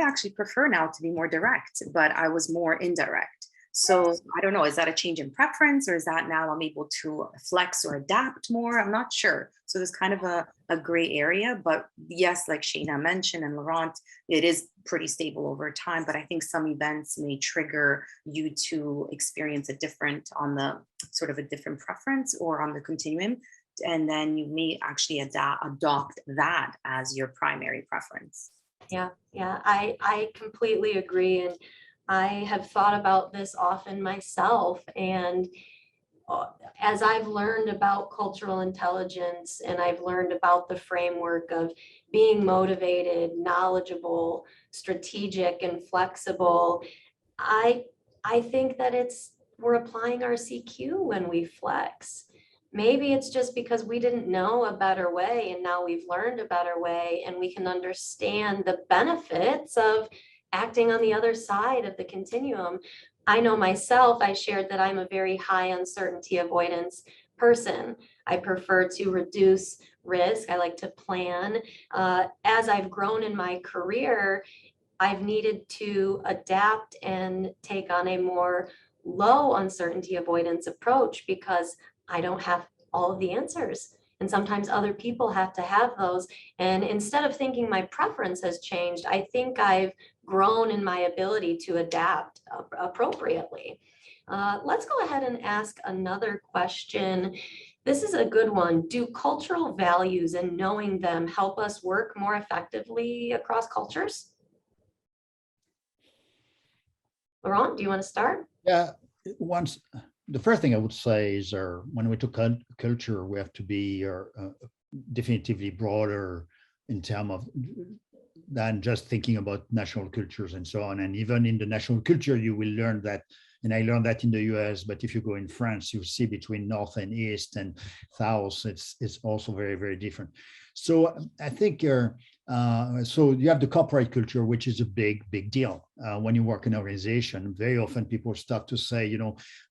actually prefer now to be more direct, but I was more indirect. So I don't know, is that a change in preference, or is that now I'm able to flex or adapt more? I'm not sure. So there's kind of a gray area, but yes, like Shayna mentioned and Laurent, it is pretty stable over time, but I think some events may trigger you to experience on the sort of a different preference or on the continuum. And then you may actually adopt that as your primary preference. Yeah, I completely agree. And I have thought about this often myself. And as I've learned about cultural intelligence and I've learned about the framework of being motivated, knowledgeable, strategic, and flexible, I think that we're applying our CQ when we flex. Maybe it's just because we didn't know a better way and now we've learned a better way and we can understand the benefits of acting on the other side of the continuum. I know myself, I shared that I'm a very high uncertainty avoidance person. I prefer to reduce risk. I like to plan. As I've grown in my career, I've needed to adapt and take on a more low uncertainty avoidance approach because I don't have all of the answers. And sometimes other people have to have those. And instead of thinking my preference has changed, I think I've grown in my ability to adapt appropriately. Let's go ahead and ask another question. This is a good one. Do cultural values and knowing them help us work more effectively across cultures? Laurent, do you want to start? Yeah, the first thing I would say is when we talk culture, we have to be definitively broader in terms of than just thinking about national cultures and so on. And even in the national culture, you will learn that, and I learned that in the US, but if you go in France, you see between North and East and South, it's also very, very different. So I think so you have the corporate culture, which is a big deal. When you work in an organization, very often people start to say,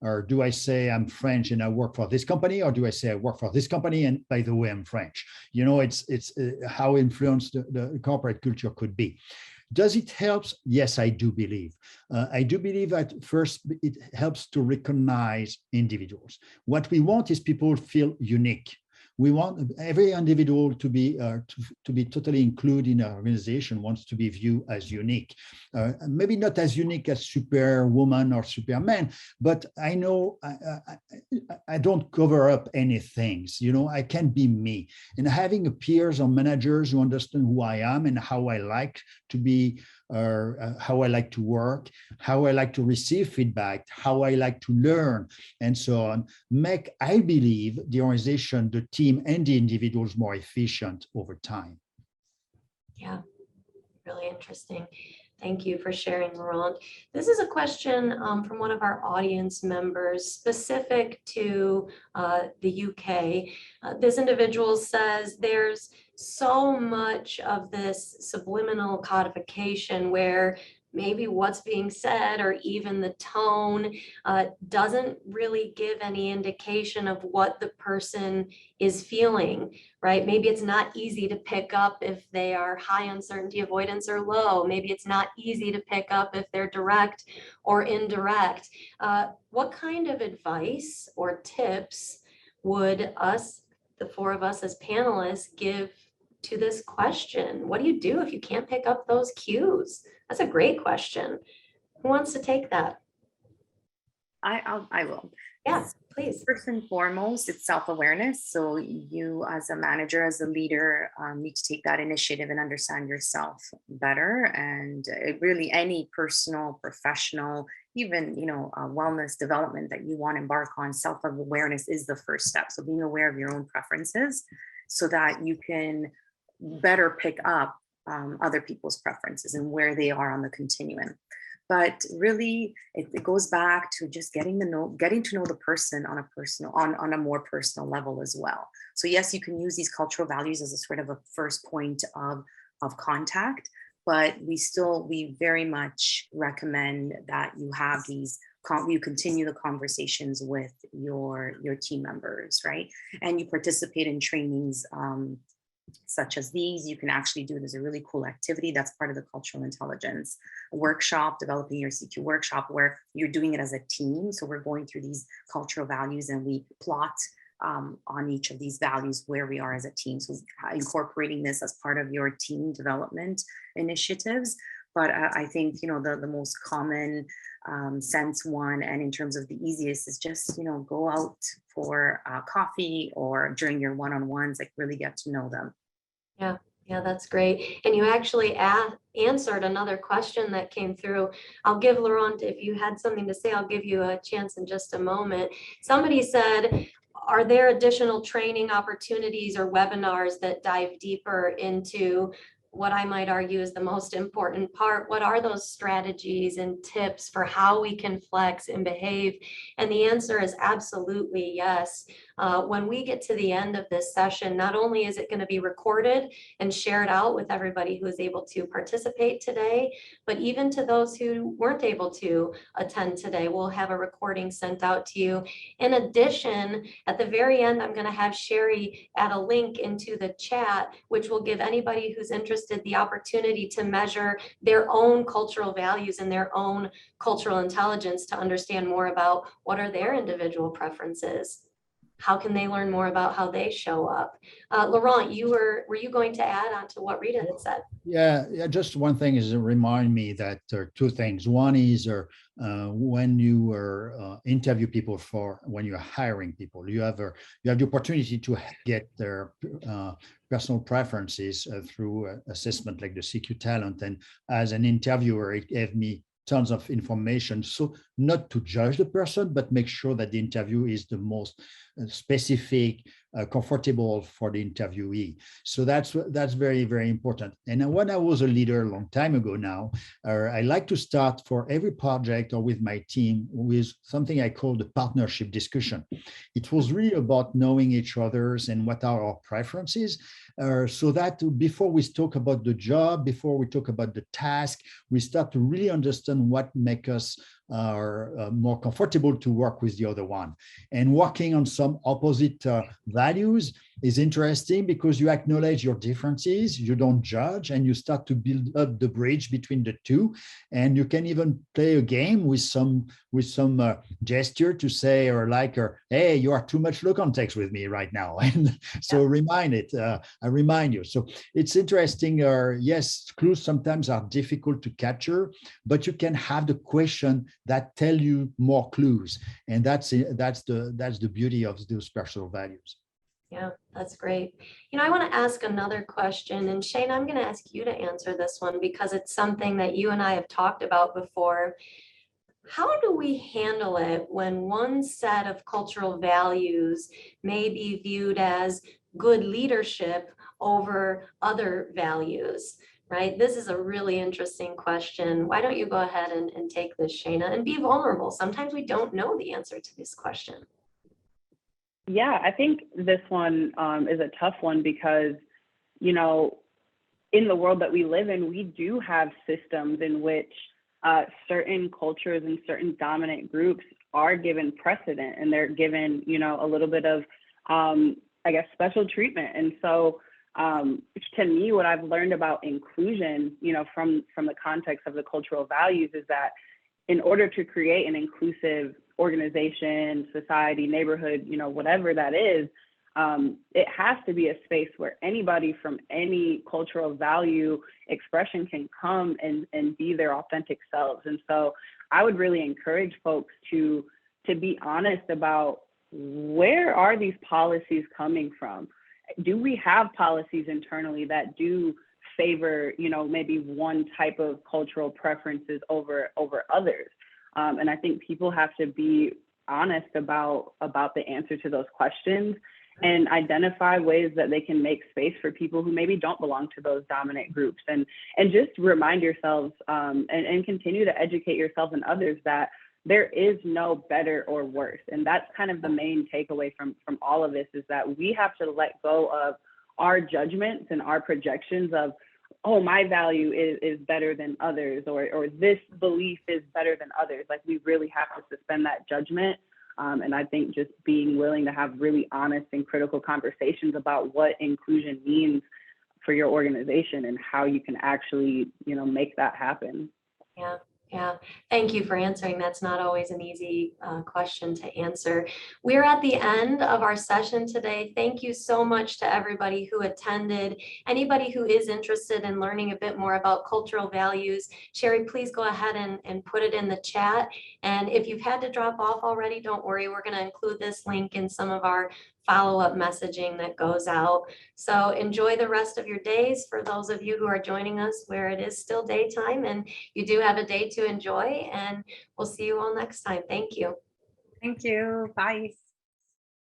or do I say I'm French and I work for this company, or do I say I work for this company and by the way I'm French? It's how influenced the corporate culture could be. Does it help? Yes, I do believe. I do believe that first it helps to recognize individuals. What we want is people feel unique. We want every individual to be totally included in our organization, wants to be viewed as unique. Maybe not as unique as Superwoman or Superman, but I know I don't cover up any things. I can be me. And having peers or managers who understand who I am and how I like to be, how I like to work, how I like to receive feedback, how I like to learn, and so on, make, I believe, the organization, the team, and the individuals more efficient over time. Yeah, really interesting. Thank you for sharing, Laurent. This is a question from one of our audience members specific to the UK. This individual says there's so much of this subliminal codification where maybe what's being said or even the tone doesn't really give any indication of what the person is feeling, right? Maybe it's not easy to pick up if they are high uncertainty avoidance or low. Maybe it's not easy to pick up if they're direct or indirect. What kind of advice or tips would us, the four of us as panelists, give to this question? What do you do if you can't pick up those cues? That's a great question. Who wants to take that? I will. Yeah, please. First and foremost, it's self-awareness. So you as a manager, as a leader, need to take that initiative and understand yourself better. And really any personal, professional, even, wellness development that you want to embark on, self-awareness is the first step. So being aware of your own preferences so that you can better pick up other people's preferences and where they are on the continuum. But really, it goes back to just getting to know the person on a more personal level as well. So yes, you can use these cultural values as a sort of a first point of contact, but we very much recommend that you have you continue the conversations with your team members, right? And you participate in trainings such as these. You can actually do it as a really cool activity. That's part of the cultural intelligence workshop, developing your CQ workshop, where you're doing it as a team. So we're going through these cultural values and we plot on each of these values where we are as a team. So incorporating this as part of your team development initiatives. But I think, the most common sense one, and in terms of the easiest, is just, go out for coffee or during your one-on-ones, like really get to know them. Yeah, that's great. And you actually answered another question that came through. I'll give Laurent, if you had something to say, I'll give you a chance in just a moment. Somebody said, are there additional training opportunities or webinars that dive deeper into what I might argue is the most important part? What are those strategies and tips for how we can flex and behave? And the answer is absolutely yes. When we get to the end of this session, not only is it going to be recorded and shared out with everybody who is able to participate today, but even to those who weren't able to attend today, we'll have a recording sent out to you. In addition, at the very end, I'm going to have Sherry add a link into the chat, which will give anybody who's interested the opportunity to measure their own cultural values and their own cultural intelligence to understand more about what are their individual preferences. How can they learn more about how they show up? Laurent, were you going to add on to what Rita had said? Yeah, just one thing is to remind me that there are two things. One is when you interview people when you're hiring people, you have the opportunity to get their personal preferences through assessment like the CQ Talent. And as an interviewer, it gave me tons of information. So not to judge the person, but make sure that the interview is the most specific, comfortable for the interviewee. So that's very, very important. And when I was a leader a long time ago now, I like to start for every project or with my team with something I call the partnership discussion. It was really about knowing each other's and what are our preferences, so that before we talk about the job, before we talk about the task, we start to really understand what makes us more comfortable to work with the other one. And working on some opposite values is interesting because you acknowledge your differences, you don't judge, and you start to build up the bridge between the two. And you can even play a game with some gesture to say, hey, you are too much low context with me right now. And so I remind you. So it's interesting. Yes, clues sometimes are difficult to capture, but you can have the question that tell you more clues. And that's the beauty of those personal values. Yeah, that's great. I want to ask another question, and Shane, I'm going to ask you to answer this one because it's something that you and I have talked about before. How do we handle it when one set of cultural values may be viewed as good leadership over other values, right? This is a really interesting question. Why don't you go ahead and take this, Shayna, and be vulnerable? Sometimes we don't know the answer to this question. Yeah, I think this one is a tough one because, in the world that we live in, we do have systems in which certain cultures and certain dominant groups are given precedent, and they're given, you know, a little bit of, I guess, special treatment. And so to me, what I've learned about inclusion, you know, from the context of the cultural values is that in order to create an inclusive organization, society, neighborhood, you know, whatever that is, it has to be a space where anybody from any cultural value expression can come and be their authentic selves. And so I would really encourage folks to be honest about, where are these policies coming from? Do we have policies internally that do favor, you know, maybe one type of cultural preferences over others? And I think people have to be honest about the answer to those questions, and identify ways that they can make space for people who maybe don't belong to those dominant groups, and just remind yourselves and continue to educate yourself and others that there is no better or worse. And that's kind of the main takeaway from all of this, is that we have to let go of our judgments and our projections of, oh, my value is better than others, or this belief is better than others. Like, we really have to suspend that judgment. And I think just being willing to have really honest and critical conversations about what inclusion means for your organization and how you can actually, you know, make that happen. Yeah. Yeah, thank you for answering. That's not always an easy question to answer. We're at the end of our session today. Thank you so much to everybody who attended. Anybody who is interested in learning a bit more about cultural values, Sherry, please go ahead and put it in the chat. And if you've had to drop off already, don't worry. We're going to include this link in some of our follow-up messaging that goes out. So enjoy the rest of your days. For those of you who are joining us where it is still daytime and you do have a day to enjoy, and we'll see you all next time. Thank you. Thank you. Bye.